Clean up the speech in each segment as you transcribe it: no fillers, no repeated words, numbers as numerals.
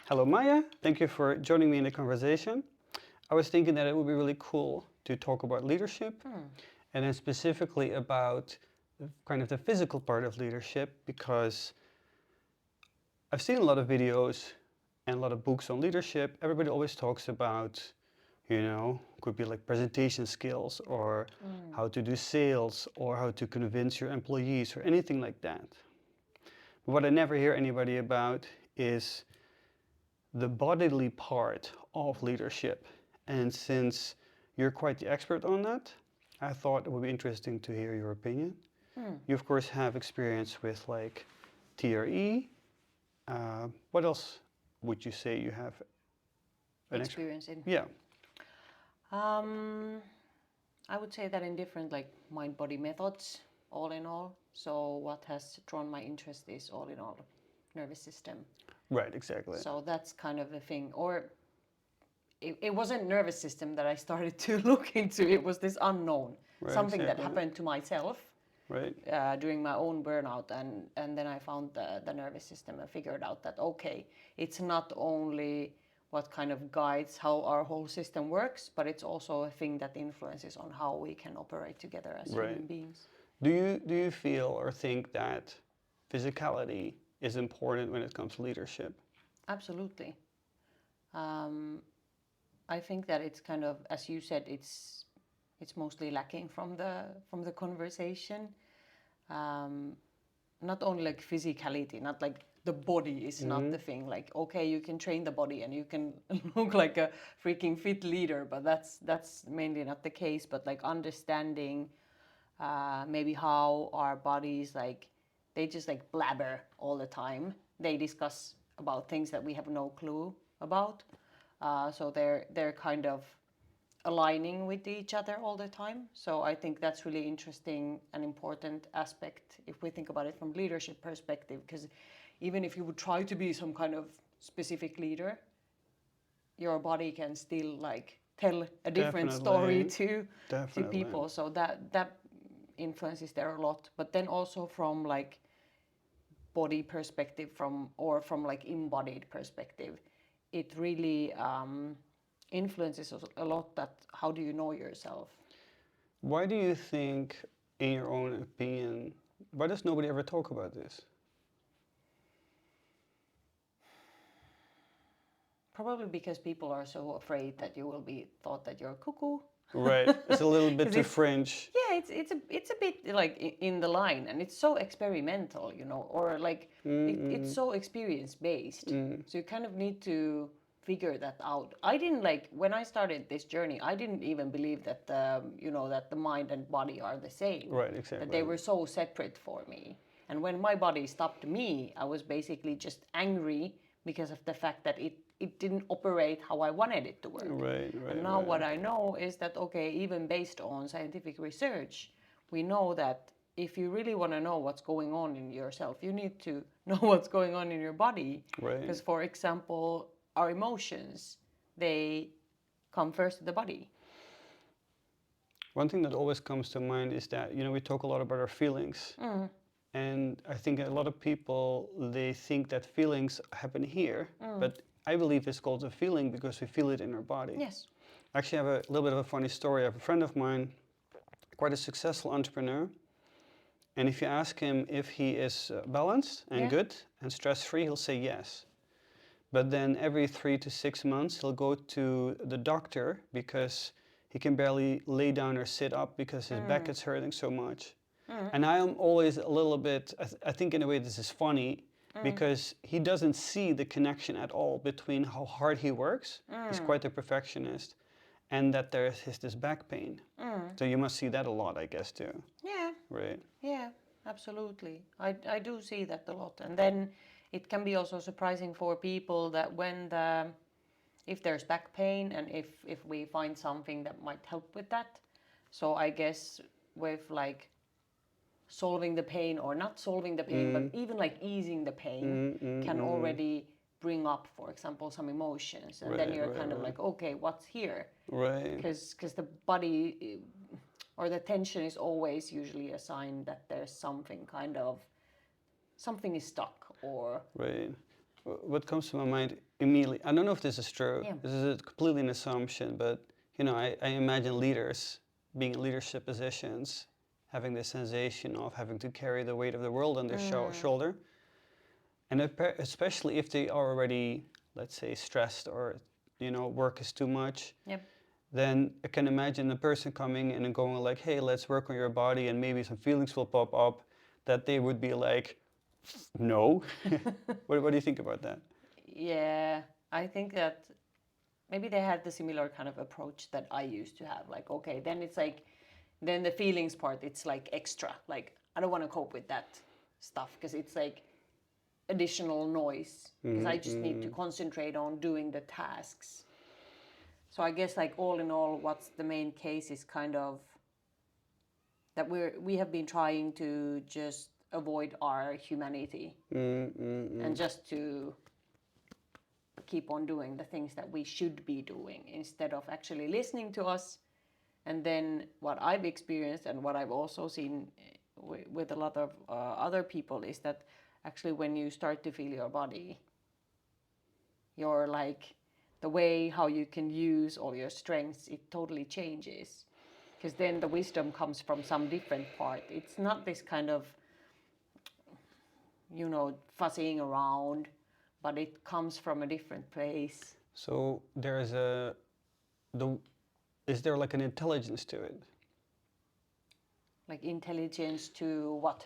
Hello, Maya. Thank you for joining me in the conversation. I was thinking that it would be really cool to talk about leadership and then specifically about kind of the physical part of leadership because I've seen a lot of videos and a lot of books on leadership. Everybody always talks about, could be like presentation skills or how to do sales or how to convince your employees or anything like that. But what I never hear anybody about is the bodily part of leadership. And since you're quite the expert on that, I thought it would be interesting to hear your opinion. You, of course, have experience with like TRE. What else would you say you have Experience in? Yeah. I would say that in different like mind-body methods, all in all. So what has drawn my interest is all in all nervous system. Right, exactly. So that's kind of the thing. Or it wasn't nervous system that I started to look into. It was this unknown, Right, something that exactly. happened to myself Right. during my own burnout, and then I found the nervous system and figured out that okay, it's not only what kind of guides how our whole system works, but it's also a thing that influences on how we can operate together as Right. human beings. Do you feel or think that physicality is important when it comes to leadership? Absolutely. I think that it's kind of, as you said, it's mostly lacking from the conversation. Not only like physicality, not like the body is not the thing. Like okay, you can train the body and you can look like a freaking fit leader, but that's mainly not the case. But like understanding maybe how our bodies like they just like blabber all the time. They discuss about things that we have no clue about. So they're kind of aligning with each other all the time. So I think that's really interesting and important aspect if we think about it from leadership perspective, because even if you would try to be some kind of specific leader, your body can still like tell a different story to people. So that influence is there a lot. But then also from like body perspective from like embodied perspective, it really influences a lot that how do you know yourself. Why do you think, in your own opinion, why does nobody ever talk about this? Probably because people are so afraid that you will be thought that you're cuckoo. Right, it's a little bit too it's fringe. yeah, it's a bit like in the line, and it's so experimental, or like it's so experience based. So you kind of need to figure that out. I didn't like when I started this journey. I didn't even believe that that the mind and body are the same. Right, exactly. That they were so separate for me. And when my body stopped me, I was basically just angry because of the fact that it didn't operate how I wanted it to work. Right. And now what I know is that, okay, even based on scientific research, we know that if you really want to know what's going on in yourself, you need to know what's going on in your body. Right. Because, for example, our emotions, they come first to the body. One thing that always comes to mind is that, we talk a lot about our feelings. And I think a lot of people, they think that feelings happen here, but I believe it's called a feeling because we feel it in our body. Yes. I actually have a little bit of a funny story. I have a friend of mine, quite a successful entrepreneur, and if you ask him if he is balanced and good and stress-free, he'll say yes. But then every 3 to 6 months, he'll go to the doctor because he can barely lay down or sit up because his back is hurting so much. And I am always a little bit, I think in a way this is funny, because he doesn't see the connection at all between how hard he works, he's quite a perfectionist, and that there is this back pain. So you must see that a lot, I guess, too. Yeah. Right. Yeah, absolutely. I do see that a lot. And then it can be also surprising for people that if there's back pain and if we find something that might help with that. So I guess with like solving the pain or not solving the pain, but even like easing the pain can already bring up, for example, some emotions. And then you're kind of like, okay, what's here? Right. Because the body or the tension is always usually a sign that there's something is stuck or... Right. What comes to my mind immediately, I don't know if this is true. Yeah. This is completely an assumption, but I imagine leaders being in leadership positions, having the sensation of having to carry the weight of the world on their shoulder, and especially if they are already, let's say, stressed or work is too much. Yep. Then I can imagine a person coming in and going like, "Hey, let's work on your body," and maybe some feelings will pop up that they would be like, "No." What do you think about that? Yeah, I think that maybe they had the similar kind of approach that I used to have. Like, okay, then it's like, then the feelings part, it's like extra. Like, I don't want to cope with that stuff because it's like additional noise. Because I just need to concentrate on doing the tasks. So I guess like all in all, what's the main case is kind of that we have been trying to just avoid our humanity and just to keep on doing the things that we should be doing instead of actually listening to us. And then what I've experienced and what I've also seen with a lot of other people is that actually when you start to feel your body, you're like the way how you can use all your strengths, it totally changes. Because then the wisdom comes from some different part. It's not this kind of, fuzzying around, but it comes from a different place. So is there like an intelligence to it? Like intelligence to what?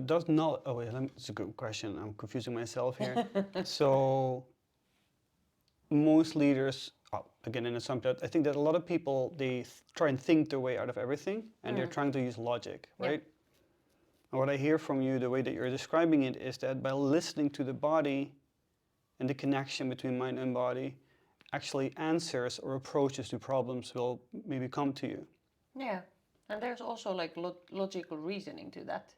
Does not. Oh wait, it's a good question. I'm confusing myself here. So most leaders, again, in a assumption, I think that a lot of people they try and think their way out of everything, and they're trying to use logic, right? And what I hear from you, the way that you're describing it, is that by listening to the body and the connection between mind and body, actually answers or approaches to problems will maybe come to you. Yeah, and there's also like logical reasoning to that.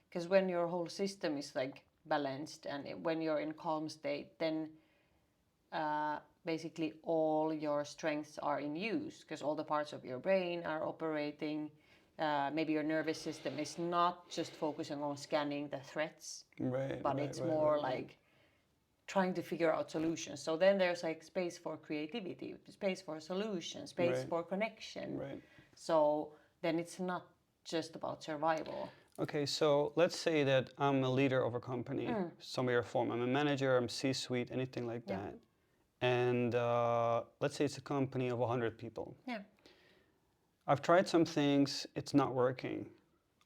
Because when your whole system is like balanced and when you're in calm state, then basically all your strengths are in use because all the parts of your brain are operating. Maybe your nervous system is not just focusing on scanning the threats, but it's more like trying to figure out solutions. So then there's like space for creativity, space for solutions, space for connection. Right. So then it's not just about survival. Okay, so let's say that I'm a leader of a company, some way or form. I'm a manager, I'm C-suite, anything like that. And let's say it's a company of 100 people. Yeah. I've tried some things, it's not working.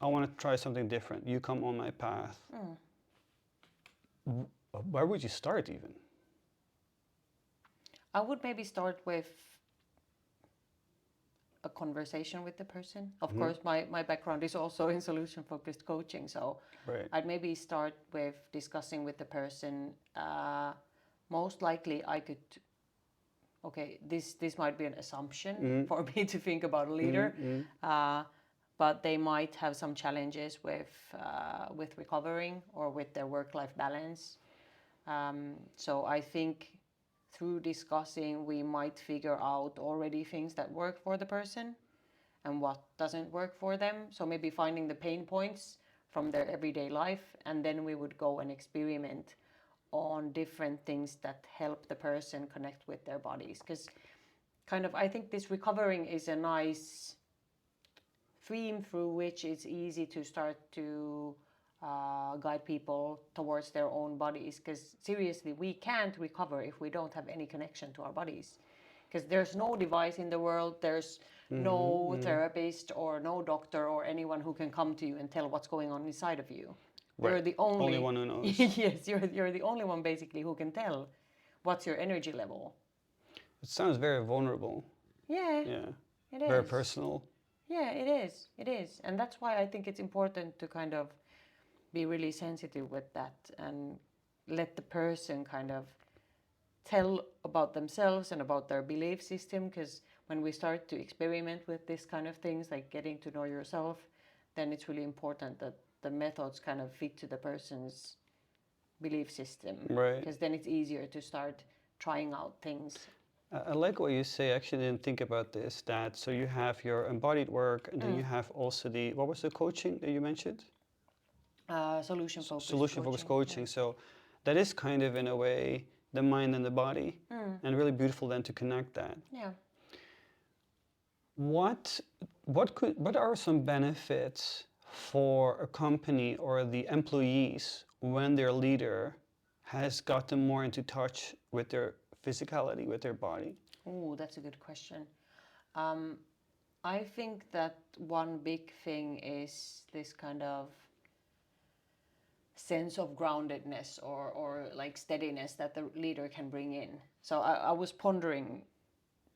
I want to try something different. You come on my path. Where would you start even? I would maybe start with a conversation with the person. Of course, my background is also in solution-focused coaching, so I'd maybe start with discussing with the person. Most likely I could, okay, this might be an assumption for me to think about a leader, but they might have some challenges with recovering or with their work-life balance. So I think through discussing, we might figure out already things that work for the person and what doesn't work for them. So maybe finding the pain points from their everyday life, and then we would go and experiment on different things that help the person connect with their bodies. Because kind of, I think this recovering is a nice theme through which it's easy to start to guide people towards their own bodies, because seriously we can't recover if we don't have any connection to our bodies, because there's no device in the world, there's no therapist or no doctor or anyone who can come to you and tell what's going on inside of you. You're the only one who knows. Yes, you're the only one basically who can tell what's your energy level. It sounds very vulnerable. Yeah, it is. Very personal. Yeah, it is, and that's why I think it's important to kind of be really sensitive with that and let the person kind of tell about themselves and about their belief system, because when we start to experiment with this kind of things, like getting to know yourself, then it's really important that the methods kind of fit to the person's belief system. Right. Because then it's easier to start trying out things. I like what you say. I actually didn't think about this, that so you have your embodied work and then you have also what was the coaching that you mentioned? Solution-focused Solution-focused coaching. Yeah. So that is kind of in a way the mind and the body, and really beautiful then to connect that. Yeah. What are some benefits for a company or the employees when their leader has gotten more into touch with their physicality, with their body? Oh, that's a good question. I think that one big thing is this kind of sense of groundedness or like steadiness that the leader can bring in. So I was pondering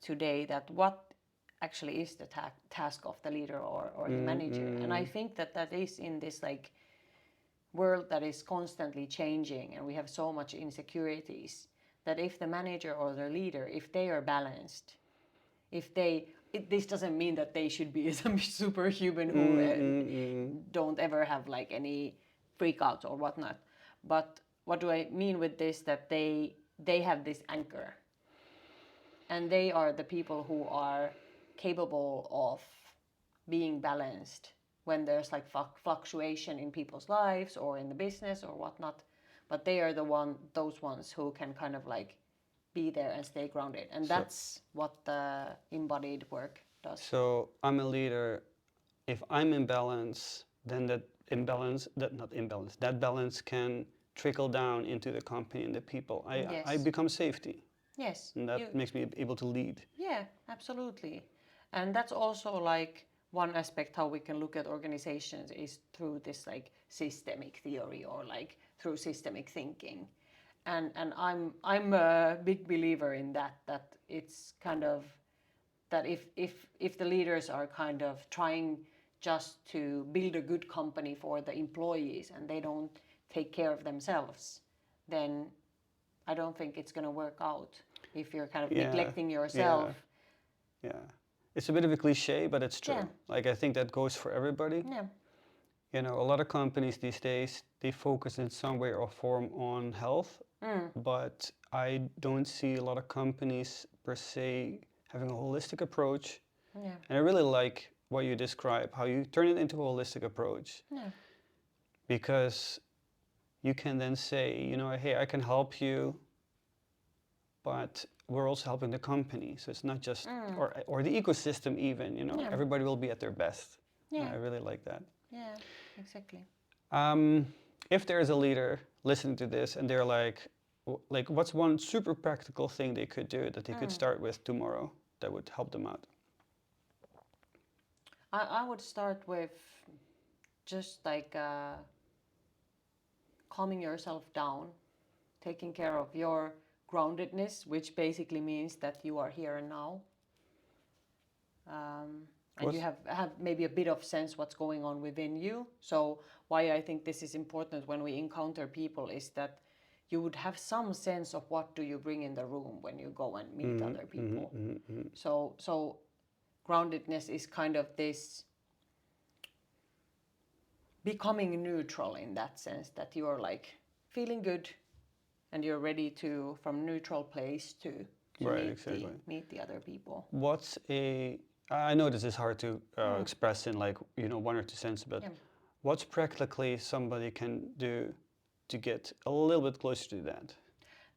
today that what actually is the task of the leader or the manager. And I think that that is in this like world that is constantly changing and we have so much insecurities, that if the manager or the leader, if they are balanced, this doesn't mean that they should be some superhuman who don't ever have like any freakouts or whatnot. But what do I mean with this? That they have this anchor, and they are the people who are capable of being balanced when there's like fluctuation in people's lives or in the business or whatnot. But they are those ones who can kind of like be there and stay grounded, and that's what the embodied work does. So I'm a leader. If I'm in balance, then that balance can trickle down into the company and the people. I Yes. become safety, Yes. and that makes me able to lead. Yeah, absolutely. And that's also like one aspect how we can look at organizations is through this like systemic theory or like through systemic thinking. And I'm a big believer in that it's kind of that if the leaders are kind of trying just to build a good company for the employees and they don't take care of themselves, then I don't think it's going to work out if you're kind of neglecting yourself. Yeah. It's a bit of a cliche, but it's true. Yeah. Like, I think that goes for everybody. Yeah. You know, a lot of companies these days, they focus in some way or form on health, but I don't see a lot of companies per se having a holistic approach. Yeah. And I really like what you describe, how you turn it into a holistic approach. Yeah. Because you can then say, you know, hey, I can help you, but we're also helping the company. So it's not just, or the ecosystem even, you know, Yeah. everybody will be at their best. Yeah. I really like that. Yeah, exactly. If there is a leader listening to this and they're like, what's one super practical thing they could do that they could start with tomorrow that would help them out? I would start with just like calming yourself down, taking care of your groundedness, which basically means that you are here and now. And you have maybe a bit of sense what's going on within you. So why I think this is important when we encounter people is that you would have some sense of what do you bring in the room when you go and meet other people. So groundedness is kind of this becoming neutral in that sense, that you're like feeling good and you're ready to from neutral place to meet the other people. I know this is hard to express in like, you know, one or two sentences, but what's practically somebody can do to get a little bit closer to that?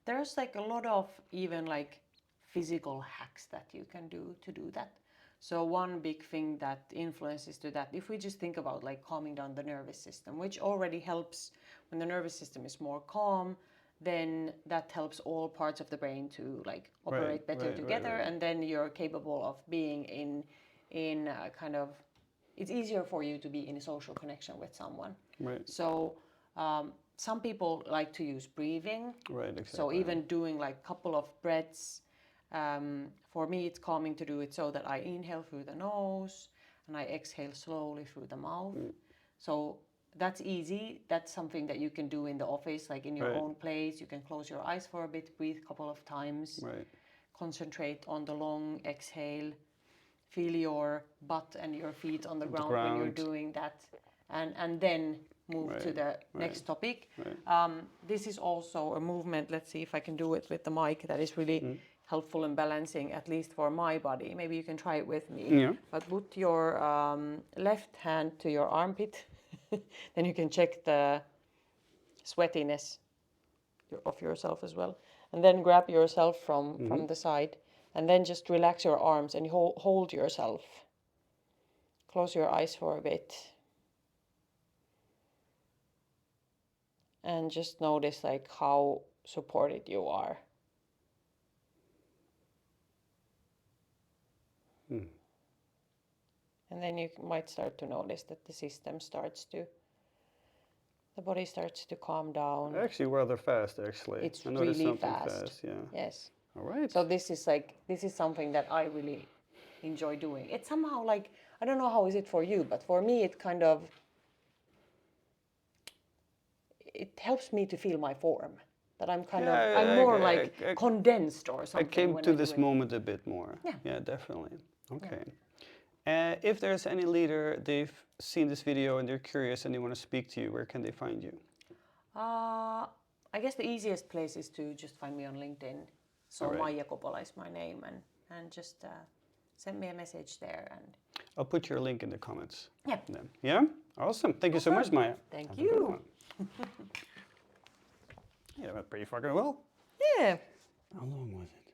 There's like a lot of even like physical hacks that you can do to do that. So one big thing that influences to that, if we just think about like calming down the nervous system, which already helps when the nervous system is more calm, then that helps all parts of the brain to like operate better together, and then you're capable of being in kind of, it's easier for you to be in a social connection with someone. Right. So some people like to use breathing. Right. Exactly. So even doing like a couple of breaths. For me, it's calming to do it so that I inhale through the nose and I exhale slowly through the mouth. So that's easy. That's something that you can do in the office, like in your own place. You can close your eyes for a bit, breathe a couple of times, concentrate on the long exhale, feel your butt and your feet on the ground when you're doing that, and then move to the next topic. This is also a movement, let's see if I can do it with the mic, that is really helpful in balancing, at least for my body. Maybe you can try it with me. Yeah. But put your left hand to your armpit. Then you can check the sweatiness of yourself as well. And then grab yourself from the side, and then just relax your arms and hold yourself. Close your eyes for a bit. And just notice like how supported you are. And then you might start to notice that the body starts to calm down. Actually, rather fast, actually. It's I noticed really something fast. yeah. Yes. All right. So this is something that I really enjoy doing. It's somehow like, I don't know how is it for you, but for me it kind of, it helps me to feel my form. That I'm kind of, I'm more like condensed or something. I came to this moment a bit more. Yeah, definitely. Okay. If there's any leader, they've seen this video and they're curious and they want to speak to you, where can they find you? I guess the easiest place is to just find me on LinkedIn. So Maija Kopola is my name, and just send me a message there. And I'll put your link in the comments. Yeah. Then. Yeah? Awesome. Thank you so much, Maija. Thank Have a good you. one. Yeah, that went pretty fucking well. Yeah. How long was it?